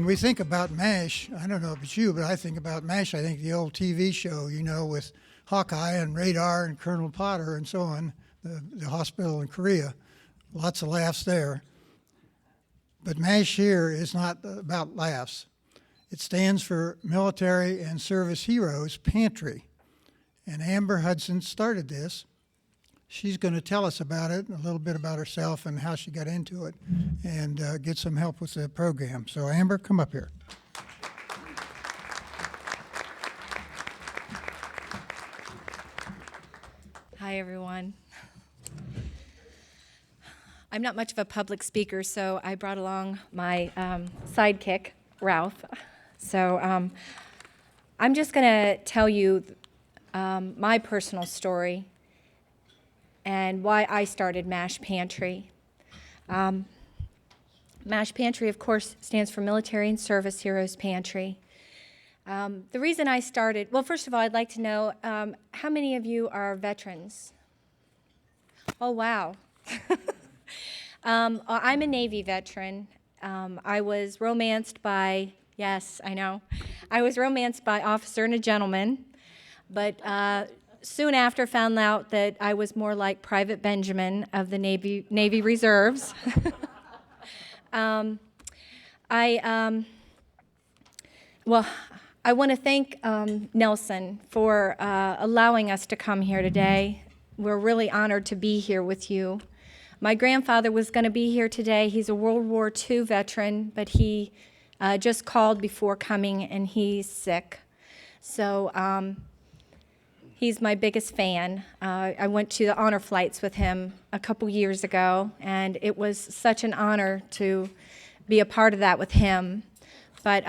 When we think about M.A.S.H, I don't know if it's you, but I think about M.A.S.H, I think the old TV show, with Hawkeye and Radar and Colonel Potter and so on, the hospital in Korea. Lots of laughs there. But M.A.S.H here is not about laughs. It stands for Military and Service Heroes Pantry. And Amber Hudson started this. She's going to tell us about it, a little bit about herself and how she got into it, and get some help with the program. So Amber, come up here. Hi, everyone. I'm not much of a public speaker, so I brought along my sidekick, Ralph. So I'm just going to tell you my personal story and why I started M.A.S.H Pantry. M.A.S.H Pantry, of course, stands for Military and Service Heroes Pantry. The reason I started, well, first of all, I'd like to know how many of you are veterans? Oh, wow. I'm a Navy veteran. I was romanced by, yes, I know, I was romanced by Officer and a Gentleman, but soon after found out that I was more like Private Benjamin of the Navy Reserves. I want to thank Nelson for allowing us to come here today. We're really honored to be here with you. My grandfather was going to be here today. He's a World War II veteran, but he just called before coming, and he's sick. So he's my biggest fan. I went to the honor flights with him a couple years ago, and it was such an honor to be a part of that with him. But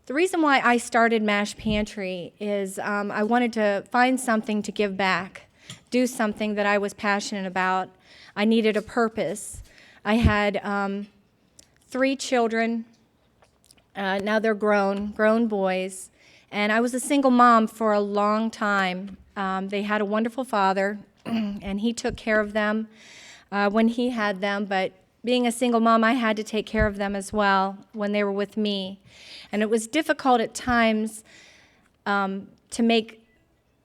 the reason why I started M.A.S.H Pantry is I wanted to find something to give back, do something that I was passionate about. I needed a purpose. I had 3 children. Now they're grown boys. And I was a single mom for a long time. They had a wonderful father, and he took care of them when he had them. But being a single mom, I had to take care of them as well when they were with me. And it was difficult at times to make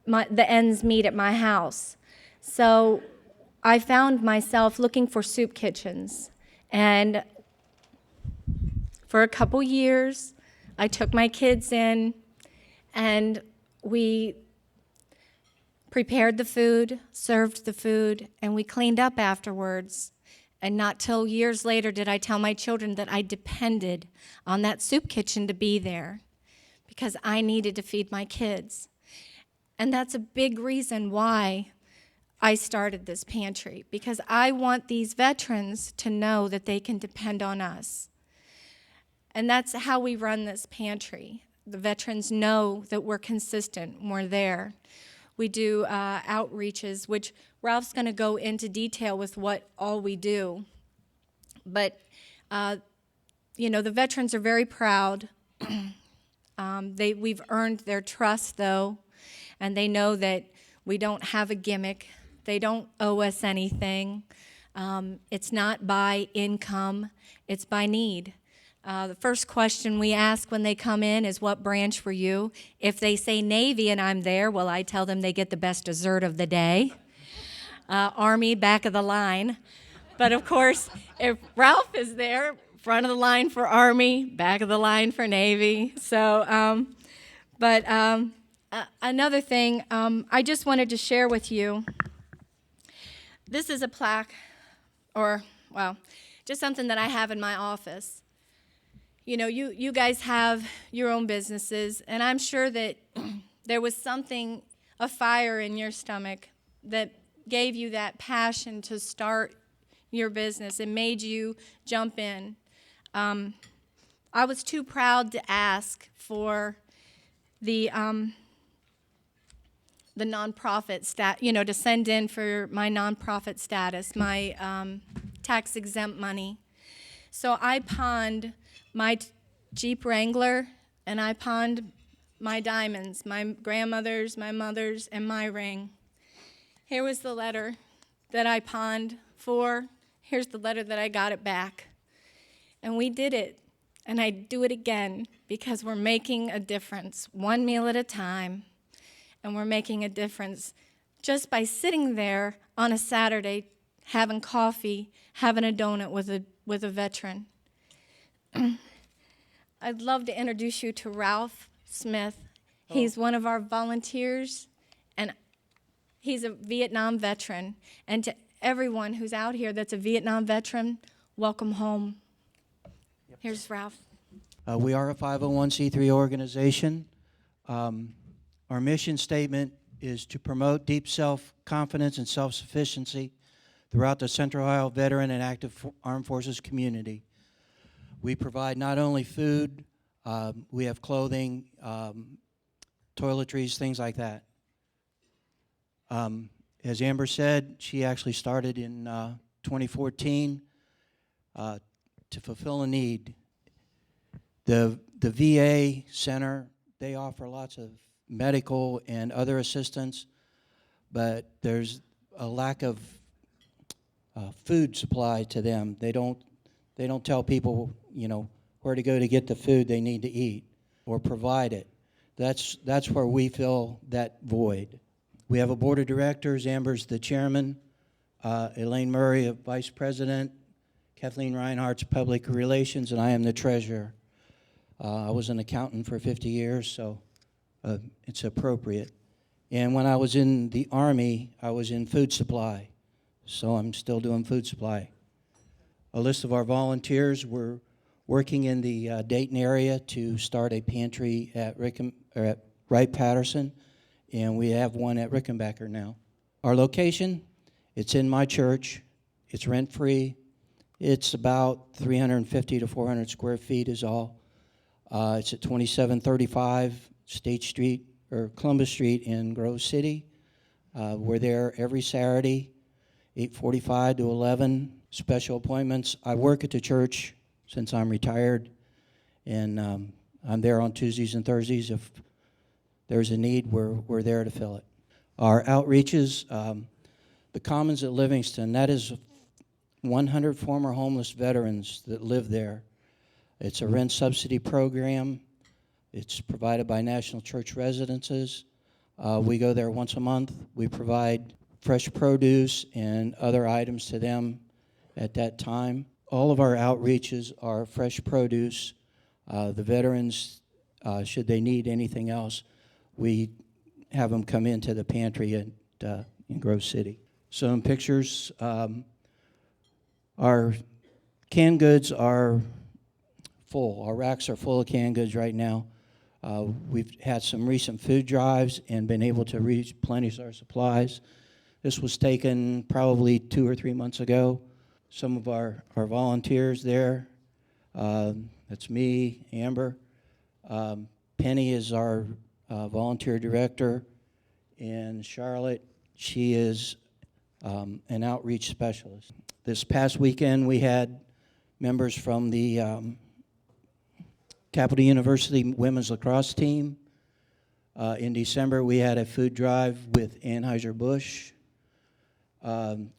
the ends meet at my house. So I found myself looking for soup kitchens. And for a couple years, I took my kids in, and we prepared the food, served the food, and we cleaned up afterwards. And not till years later did I tell my children that I depended on that soup kitchen to be there because I needed to feed my kids. And that's a big reason why I started this pantry, because I want these veterans to know that they can depend on us. And that's how we run this pantry. The veterans know that we're consistent, we're there. We do outreaches, which Ralph's going to go into detail with what all we do. But, the veterans are very proud. We've earned their trust, though, and they know that we don't have a gimmick. They don't owe us anything. It's not by income, it's by need. The first question we ask when they come in is, what branch were you? If they say Navy and I'm there, well, I tell them they get the best dessert of the day. Army, back of the line. But of course, if Ralph is there, front of the line for Army, back of the line for Navy. So, another thing I just wanted to share with you. This is a plaque, just something that I have in my office. You guys have your own businesses, and I'm sure that there was something, a fire in your stomach that gave you that passion to start your business and made you jump in. I was too proud to ask for the nonprofit to send in for my nonprofit status, my tax-exempt money. So I pawned my Jeep Wrangler, and I pawned my diamonds, my grandmother's, my mother's, and my ring. Here was the letter that I pawned for. Here's the letter that I got it back. And we did it. And I'd do it again because we're making a difference, one meal at a time, and we're making a difference just by sitting there on a Saturday, having coffee, having a donut with a veteran. I'd love to introduce you to Ralph Smith. He's one of our volunteers, and he's a Vietnam veteran. And to everyone who's out here that's a Vietnam veteran, welcome home. Here's Ralph. We are a 501c3 organization. Our mission statement is to promote deep self-confidence and self-sufficiency throughout the Central Ohio veteran and active armed forces community. We provide not only food, we have clothing, toiletries, things like that. As Amber said, she actually started in 2014 to fulfill a need. The VA center, they offer lots of medical and other assistance, but there's a lack of food supply to them. They don't tell people, where to go to get the food they need to eat or provide it. That's where we fill that void. We have a board of directors. Amber's the chairman, Elaine Murray, a vice president, Kathleen Reinhardt's public relations, and I am the treasurer. I was an accountant for 50 years, so it's appropriate. And when I was in the Army, I was in food supply, so I'm still doing food supply. A list of our volunteers. We're working in the Dayton area to start a pantry at Wright-Patterson, and we have one at Rickenbacker now. Our location, it's in my church. It's rent-free. It's about 350 to 400 square feet is all. It's at 2735 State Street, or Columbus Street in Grove City. We're there every Saturday, 8:45 to 11, special appointments. I work at the church since I'm retired, and I'm there on Tuesdays and Thursdays. If there's a need, we're there to fill it. Our outreaches, the Commons at Livingston, that is 100 former homeless veterans that live there. It's a rent subsidy program. It's provided by National Church Residences. We go there once a month. We provide fresh produce and other items to them at that time. All of our outreaches are fresh produce. The veterans, should they need anything else, we have them come into the pantry in Grove City. Some pictures. Our canned goods are full. Our racks are full of canned goods right now. We've had some recent food drives and been able to replenish our supplies. This was taken probably 2 or 3 months ago. Some of our volunteers there, that's me, Amber. Penny is our volunteer director, and Charlotte, she is an outreach specialist. This past weekend we had members from the Capital University women's lacrosse team. In December we had a food drive with Anheuser-Busch.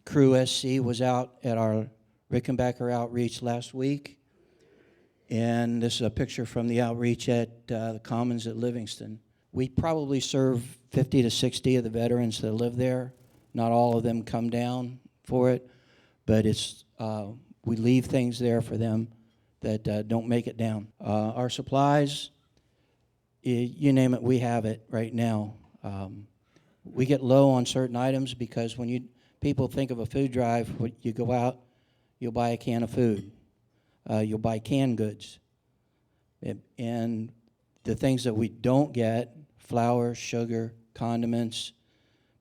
Crew SC was out at our Rickenbacker outreach last week. And this is a picture from the outreach at the Commons at Livingston. We probably serve 50 to 60 of the veterans that live there. Not all of them come down for it, but it's we leave things there for them that don't make it down. Our supplies, you name it, we have it right now. We get low on certain items because when people think of a food drive, you go out, you'll buy a can of food. You'll buy canned goods. And the things that we don't get, flour, sugar, condiments,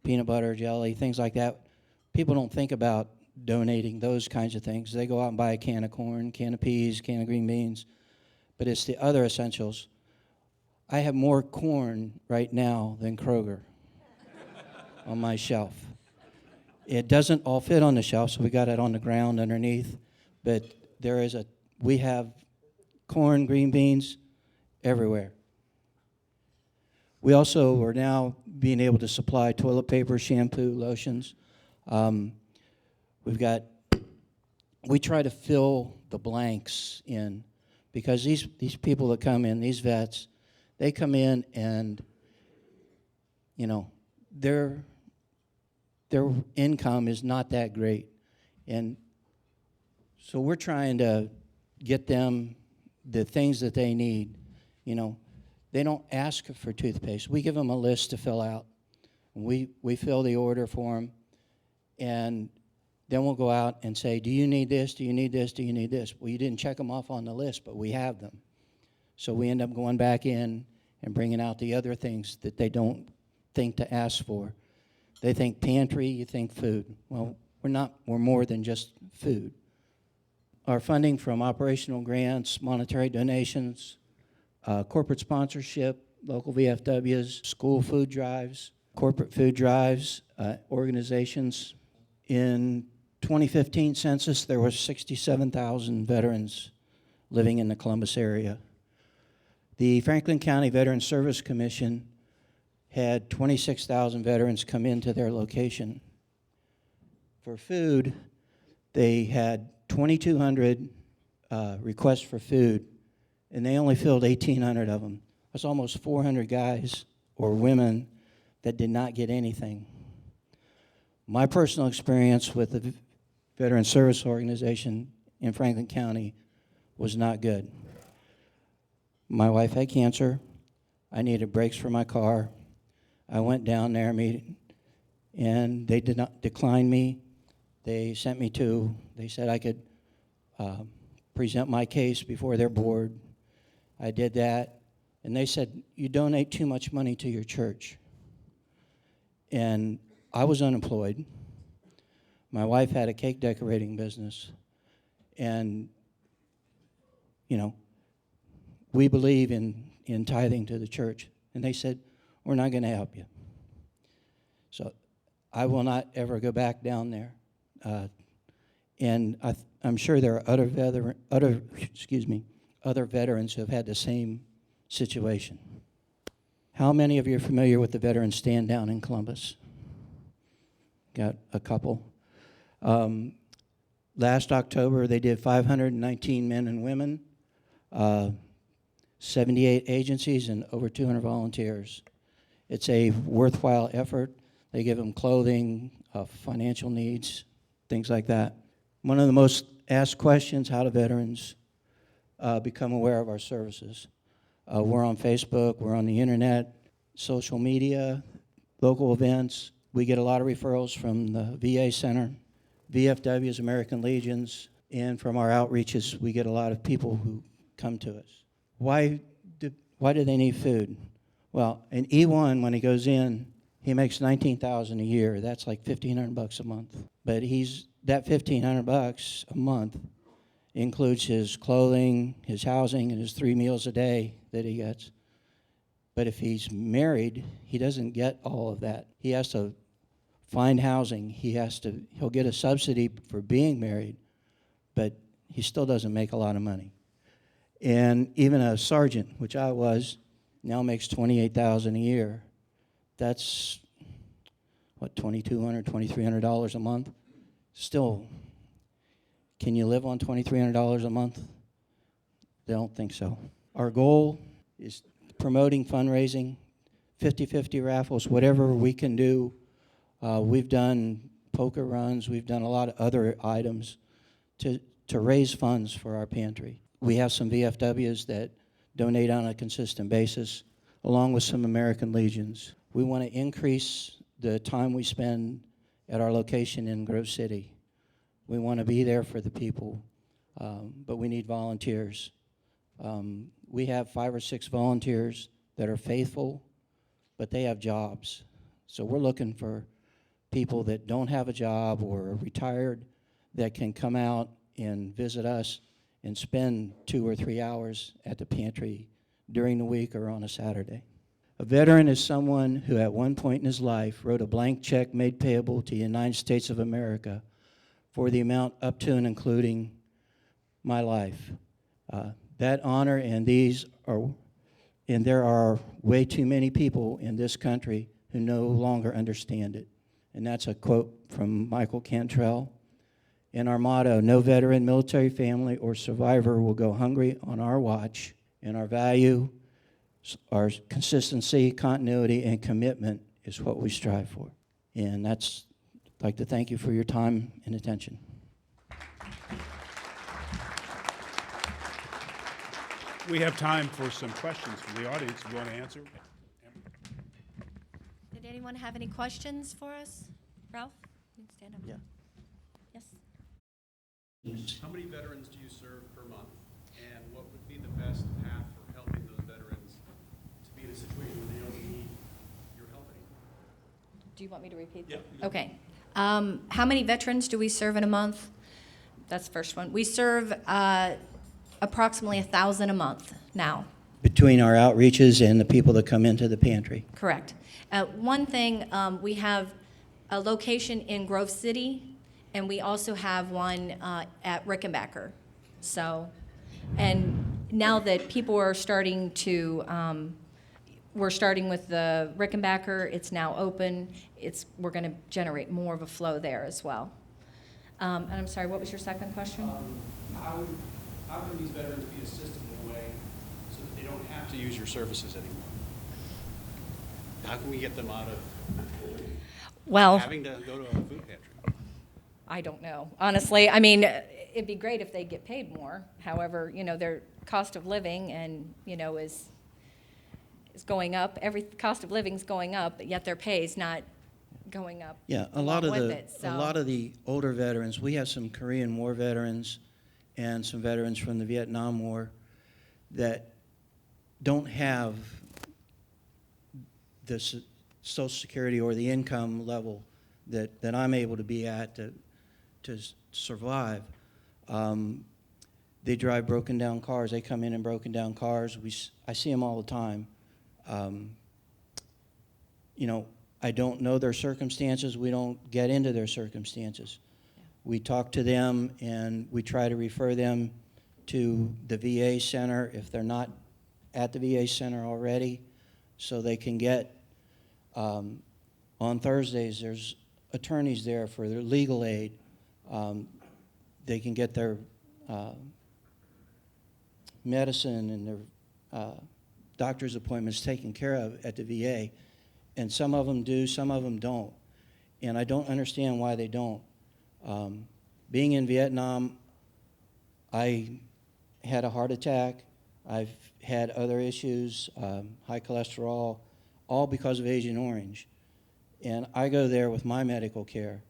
peanut butter, jelly, things like that, people don't think about donating those kinds of things. They go out and buy a can of corn, can of peas, can of green beans, but it's the other essentials. I have more corn right now than Kroger on my shelf. It doesn't all fit on the shelf, so we got it on the ground underneath, but we have corn, green beans everywhere. We also are now being able to supply toilet paper, shampoo, lotions. We try to fill the blanks in because these people that come in, these vets, they come in and, you know, their income is not that great. And so we're trying to get them the things that they need. You know, they don't ask for toothpaste. We give them a list to fill out. We fill the order for them, and then we'll go out and say, do you need this, do you need this, do you need this? Well, you didn't check them off on the list, but we have them. So we end up going back in and bringing out the other things that they don't think to ask for. They think pantry, you think food. Well, we're not. We're more than just food. Our funding from operational grants, monetary donations, corporate sponsorship, local VFWs, school food drives, corporate food drives, organizations. In 2015 census, there were 67,000 veterans living in the Columbus area. The Franklin County Veteran Service Commission had 26,000 veterans come into their location. For food, they had 2,200 requests for food, and they only filled 1,800 of them. That's almost 400 guys or women that did not get anything. My personal experience with the Veteran Service Organization in Franklin County was not good. My wife had cancer. I needed brakes for my car. I went down there, and they did not decline me. They sent me they said I could present my case before their board. I did that, and they said, you donate too much money to your church. And I was unemployed. My wife had a cake decorating business, and, you know, we believe in tithing to the church. And they said, we're not going to help you. So I will not ever go back down there. And I'm sure there are other veterans who have had the same situation. How many of you are familiar with the Veteran Stand Down in Columbus? Got a couple. Last October, they did 519 men and women, 78 agencies, and over 200 volunteers. It's a worthwhile effort. They give them clothing, financial needs, things like that. One of the most asked questions, how do veterans become aware of our services? We're on Facebook, we're on the internet, social media, local events. We get a lot of referrals from the VA Center, VFWs, American Legions, and from our outreaches, we get a lot of people who come to us. Why do they need food? Well, an E1, when he goes in, he makes $19,000 a year. That's like $1,500 a month. But that $1,500 a month includes his clothing, his housing, and his 3 meals a day that he gets. But if he's married, he doesn't get all of that. He has to find housing. He'll get a subsidy for being married, but he still doesn't make a lot of money. And even a sergeant, which I was, now makes $28,000 a year. That's, what, $2,200, $2,300 a month? Still, can you live on $2,300 a month? They don't think so. Our goal is promoting fundraising, 50-50 raffles, whatever we can do. We've done poker runs. We've done a lot of other items to raise funds for our pantry. We have some VFWs that donate on a consistent basis, along with some American Legions. We want to increase the time we spend at our location in Grove City. We want to be there for the people, but we need volunteers. We have 5 or 6 volunteers that are faithful, but they have jobs. So we're looking for people that don't have a job or are retired that can come out and visit us and spend 2 or 3 hours at the pantry during the week or on a Saturday. A veteran is someone who at one point in his life wrote a blank check made payable to the United States of America for the amount up to and including my life. That honor, and there are way too many people in this country who no longer understand it. And that's a quote from Michael Cantrell. And our motto, no veteran, military family, or survivor will go hungry on our watch. And our value, our consistency, continuity, and commitment is what we strive for. And that's, I'd like to thank you for your time and attention. We have time for some questions from the audience. If you want to answer? Did anyone have any questions for us? Ralph? You can stand up. Yeah. Yes. How many veterans do you serve per month? And what would be the best path for helping those veterans to be in a situation where they don't need your helping? Do you want me to repeat Yeah. that? Okay. How many veterans do we serve in a month? That's the first one. We serve approximately 1,000 a month now. Between our outreaches and the people that come into the pantry. Correct. One thing, we have a location in Grove City, and we also have one at Rickenbacker. So, and now that people are starting to, we're starting with the Rickenbacker, it's now open. We're going to generate more of a flow there as well. And I'm sorry, what was your second question? How can these veterans be assisted in a way so that they don't have to use your services anymore? How can we get them out of Well, having to go to a food pantry? I don't know. Honestly, I mean, it'd be great if they get paid more. However, their cost of living and, is going up. Every cost of living is going up, but yet their pay is not going up. Yeah, a along lot of with the it, so. a lot of the older veterans. We have some Korean War veterans and some veterans from the Vietnam War that don't have the Social Security or the income level that I'm able to be at to survive. They drive broken down cars. They come in broken down cars. I see them all the time. I don't know their circumstances. We don't get into their circumstances. We talk to them and we try to refer them to the VA center if they're not at the VA center already, so they can get, on Thursdays, there's attorneys there for their legal aid. They can get their medicine and their doctor's appointments taken care of at the VA. And some of them do, some of them don't. And I don't understand why they don't. Being in Vietnam, I had a heart attack. I've had other issues, high cholesterol, all because of Agent Orange. And I go there with my medical care,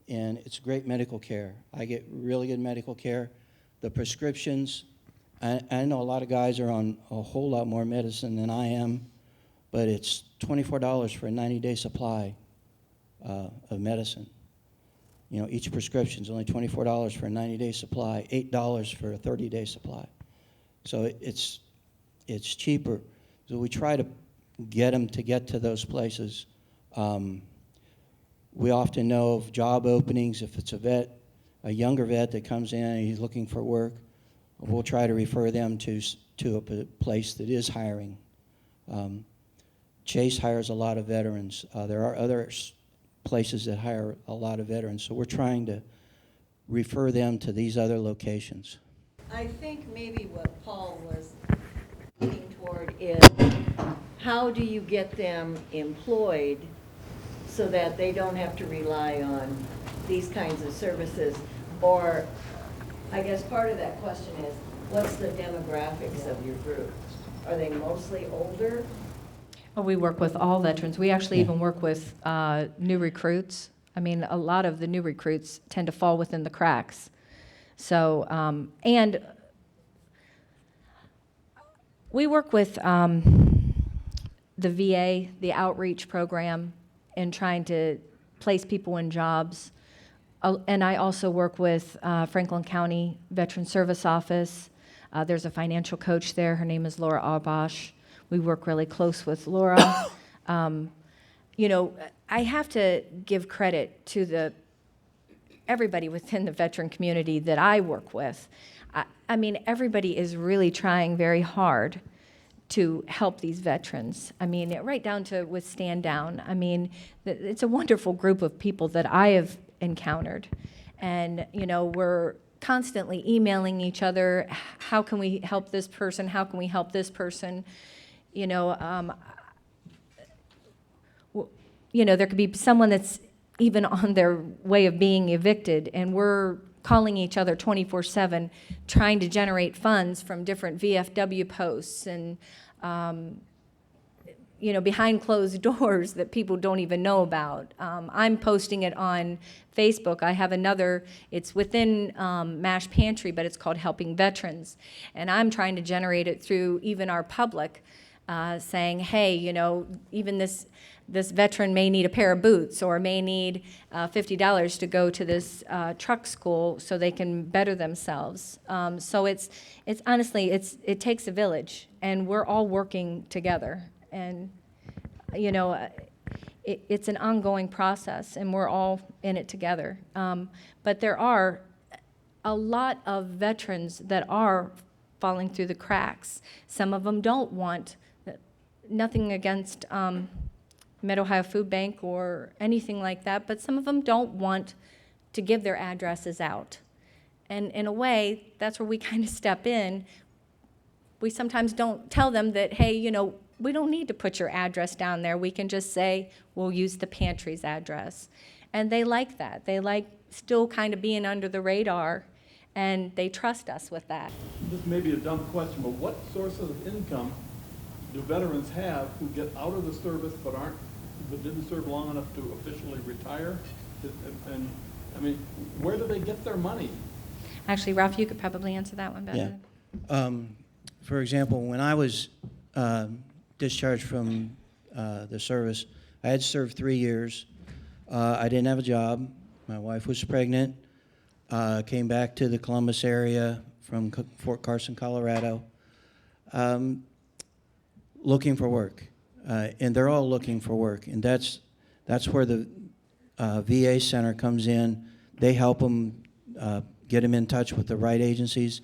and it's great medical care. I get really good medical care. The prescriptions, I know a lot of guys are on a whole lot more medicine than I am, but it's $24 for a 90-day supply of medicine. Each prescription is only $24 for a 90-day supply, $8 for a 30-day supply. So it's cheaper. So we try to get them to get to those places. We often know of job openings. If it's a younger vet that comes in and he's looking for work, we'll try to refer them to a place that is hiring. Chase hires a lot of veterans. There are other places that hire a lot of veterans, so we're trying to refer them to these other locations. I think maybe what Paul was leaning toward is how do you get them employed so that they don't have to rely on these kinds of services? Or I guess part of that question is, what's the demographics of your group? Are they mostly older? Oh, we work with all veterans. We actually Yeah. even work with new recruits. I mean, a lot of the new recruits tend to fall within the cracks. So, and we work with the VA, the outreach program, in trying to place people in jobs. And I also work with Franklin County Veteran Service Office. There's a financial coach there. Her name is Laura M.A.S.H. We work really close with Laura. I have to give credit to everybody within the veteran community that I work with. I mean, everybody is really trying very hard to help these veterans. I mean, right down to with Stand Down. I mean, it's a wonderful group of people that I have encountered. And, we're constantly emailing each other, how can we help this person? How can we help this person? There could be someone that's even on their way of being evicted, and we're calling each other 24/7, trying to generate funds from different VFW posts and, behind closed doors that people don't even know about. I'm posting it on Facebook. I have another, it's within M.A.S.H Pantry, but it's called Helping Veterans. And I'm trying to generate it through even our public, saying, hey, even this veteran may need a pair of boots or may need $50 to go to this truck school so they can better themselves. So it's honestly, it takes a village, and we're all working together. And, it's an ongoing process, and we're all in it together. But there are a lot of veterans that are falling through the cracks. Some of them don't want, nothing against Mid-Ohio Food Bank or anything like that, but some of them don't want to give their addresses out. And in a way, that's where we kind of step in. We sometimes don't tell them that, hey, we don't need to put your address down there. We can just say, we'll use the pantry's address. And they like that. They like still kind of being under the radar, and they trust us with that. This may be a dumb question, but what sources of income do veterans have who get out of the service but didn't serve long enough to officially retire? And I mean, where do they get their money? Actually, Ralph, you could probably answer that one better. Yeah. For example, when I was discharged from the service, I had served 3 years. I didn't have a job. My wife was pregnant. Came back to the Columbus area from Fort Carson, Colorado, looking for work. And they're all looking for work. And that's where the VA center comes in. They help them get them in touch with the right agencies.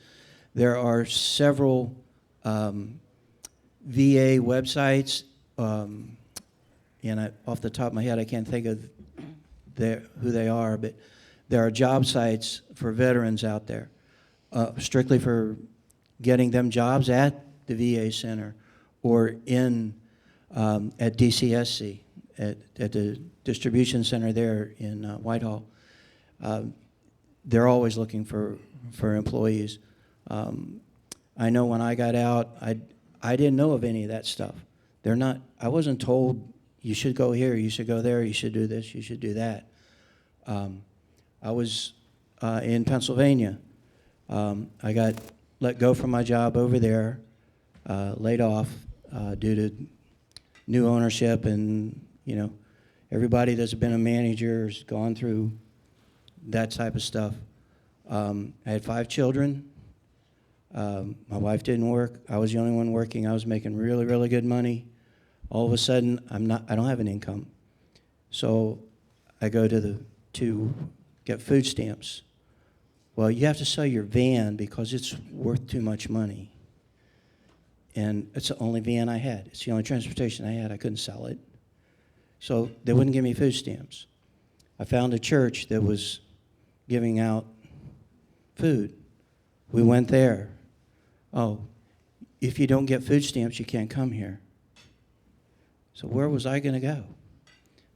There are several VA websites, and off the top of my head, I can't think of who they are, but there are job sites for veterans out there, strictly for getting them jobs at the VA center or at DCSC, at the distribution center there in Whitehall. They're always looking for employees. I know when I got out, I didn't know of any of that stuff. I wasn't told you should go here, you should go there, you should do this, you should do that. I was in Pennsylvania. I got let go from my job over there, laid off due to new ownership, and everybody that's been a manager has gone through that type of stuff. I had 5 children. My wife didn't work. I was the only one working. I was making really, really good money. All of a sudden, I don't have an income. So I go to get food stamps. Well, you have to sell your van because it's worth too much money. And it's the only van I had. It's the only transportation I had. I couldn't sell it. So they wouldn't give me food stamps. I found a church that was giving out food. We went there. Oh, if you don't get food stamps, you can't come here. So where was I going to go?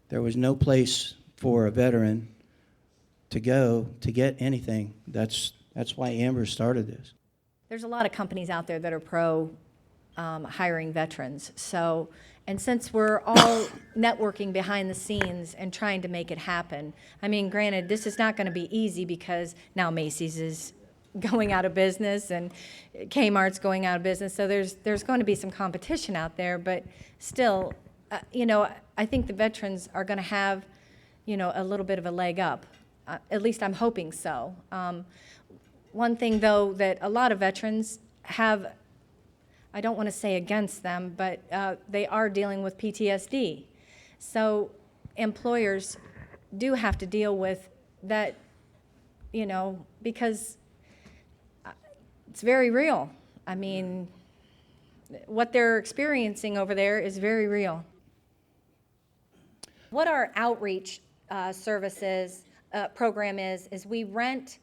There was no place for a veteran to go to get anything. That's why Amber started this. There's a lot of companies out there that are pro hiring veterans. So, and since we're all networking behind the scenes and trying to make it happen, I mean, granted, this is not going to be easy because now Macy's is going out of business and Kmart's going out of business. So there's going to be some competition out there, but still, I think the veterans are going to have, a little bit of a leg up. At least I'm hoping so. One thing, though, that a lot of veterans have, I don't want to say against them, but they are dealing with PTSD. So employers do have to deal with that, because it's very real. I mean, what they're experiencing over there is very real. What our outreach service is, program is we rent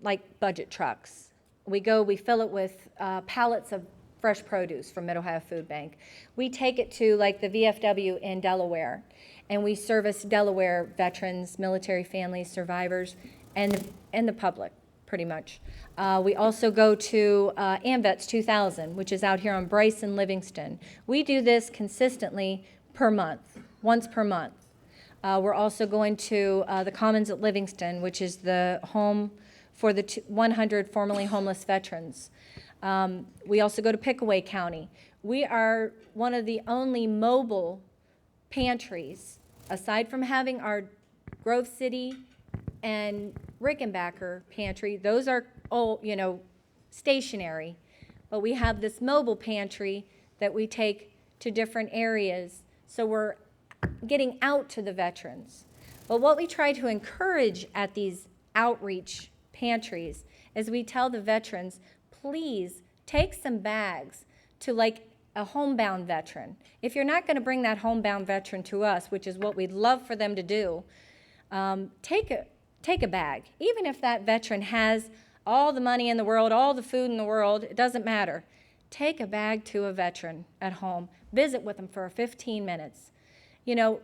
like budget trucks. We go, we fill it with pallets of fresh produce from Mid-Ohio Food Bank. We take it to like the VFW in Delaware, and we service Delaware veterans, military families, survivors, and the public, pretty much. We also go to M.A.S.H 2000, which is out here on Bryce and Livingston. We do this consistently per month, once per month. We're also going to the Commons at Livingston, which is the home for the 100 formerly homeless veterans. We also go to Pickaway County. We are one of the only mobile pantries, aside from having our Grove City and Rickenbacker pantry. Those are all, stationary. But we have this mobile pantry that we take to different areas. So we're getting out to the veterans. But what we try to encourage at these outreach pantries is we tell the veterans, please take some bags to like a homebound veteran. If you're not going to bring that homebound veteran to us, which is what we'd love for them to do, take a bag. Even if that veteran has all the money in the world, all the food in the world, it doesn't matter. Take a bag to a veteran at home. Visit with them for 15 minutes.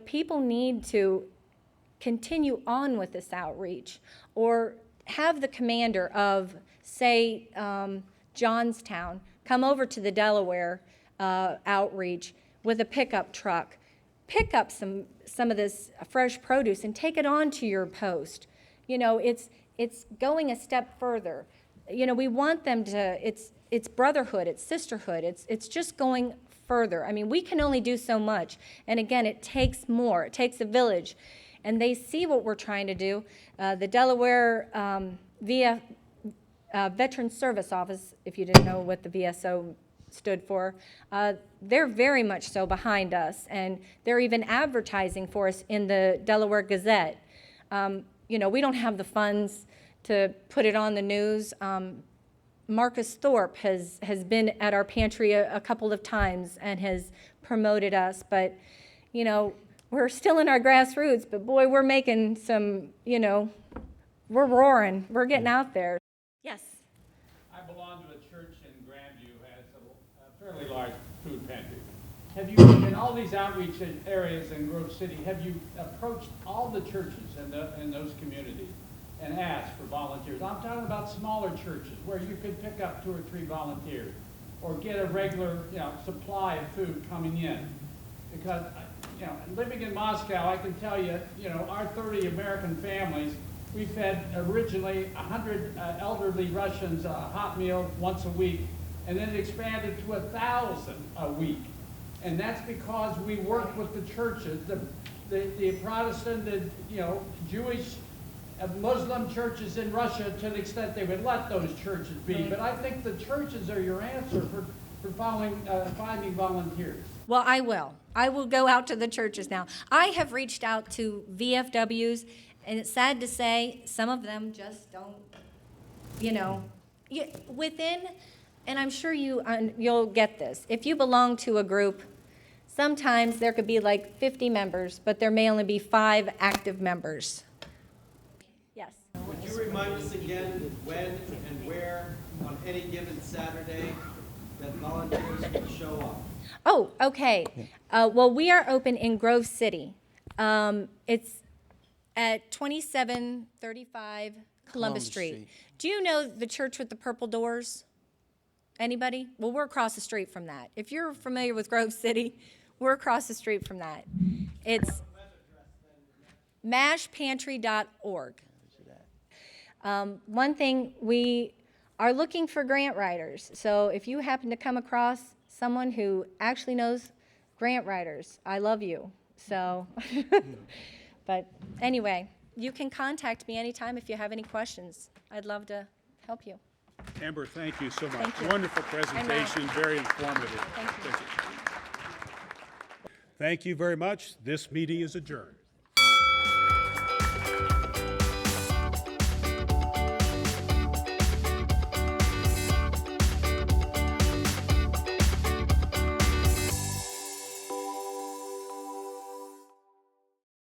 People need to continue on with this outreach, or have the commander of, say, Johnstown come over to the Delaware outreach with a pickup truck. Pick up some of this fresh produce and take it on to your post. It's going a step further. We want them to, it's brotherhood, it's sisterhood, it's just going further. I mean, we can only do so much. And again, it takes more. It takes a village. And they see what we're trying to do. The Delaware Veteran Service Office, if you didn't know what the VSO stood for, they're very much so behind us. And they're even advertising for us in the Delaware Gazette. We don't have the funds to put it on the news. Marcus Thorpe has been at our pantry a couple of times and has promoted us, but we're still in our grassroots, but boy, we're making some, we're roaring, we're getting out there. Yes. I belong to a church in Grandview that has a fairly large food pantry. Have you, in all these outreach areas in Grove City, have you approached all the churches in those communities and asked for volunteers? I'm talking about smaller churches where you could pick up 2 or 3 volunteers or get a regular, supply of food coming in. Because, living in Moscow, I can tell you, our 30 American families, we fed originally 100 elderly Russians a hot meal once a week, and then it expanded to 1,000 a week. And that's because we worked with the churches, the Protestant, Jewish, Muslim churches in Russia, to the extent they would let those churches be. But I think the churches are your answer for finding volunteers. Well, I will. I will go out to the churches now. I have reached out to VFWs, and it's sad to say, some of them just don't, within, and I'm sure you'll get this. If you belong to a group, sometimes there could be like 50 members, but there may only be 5 active members. Yes. Would you remind us again when and where on any given Saturday that volunteers can show up? Oh, okay. Well, we are open in Grove City. It's at 2735 Columbus Street. Do you know the church with the purple doors? Anybody? Well, we're across the street from that. If you're familiar with Grove City, we're across the street from that. It's M.A.S.H.pantry.org. One thing, we are looking for grant writers. So if you happen to come across someone who actually knows grant writers, I love you. So, but anyway, you can contact me anytime if you have any questions. I'd love to help you. Amber, thank you so much. Thank you. Wonderful presentation, very informative. Thank you. Thank you very much. This meeting is adjourned.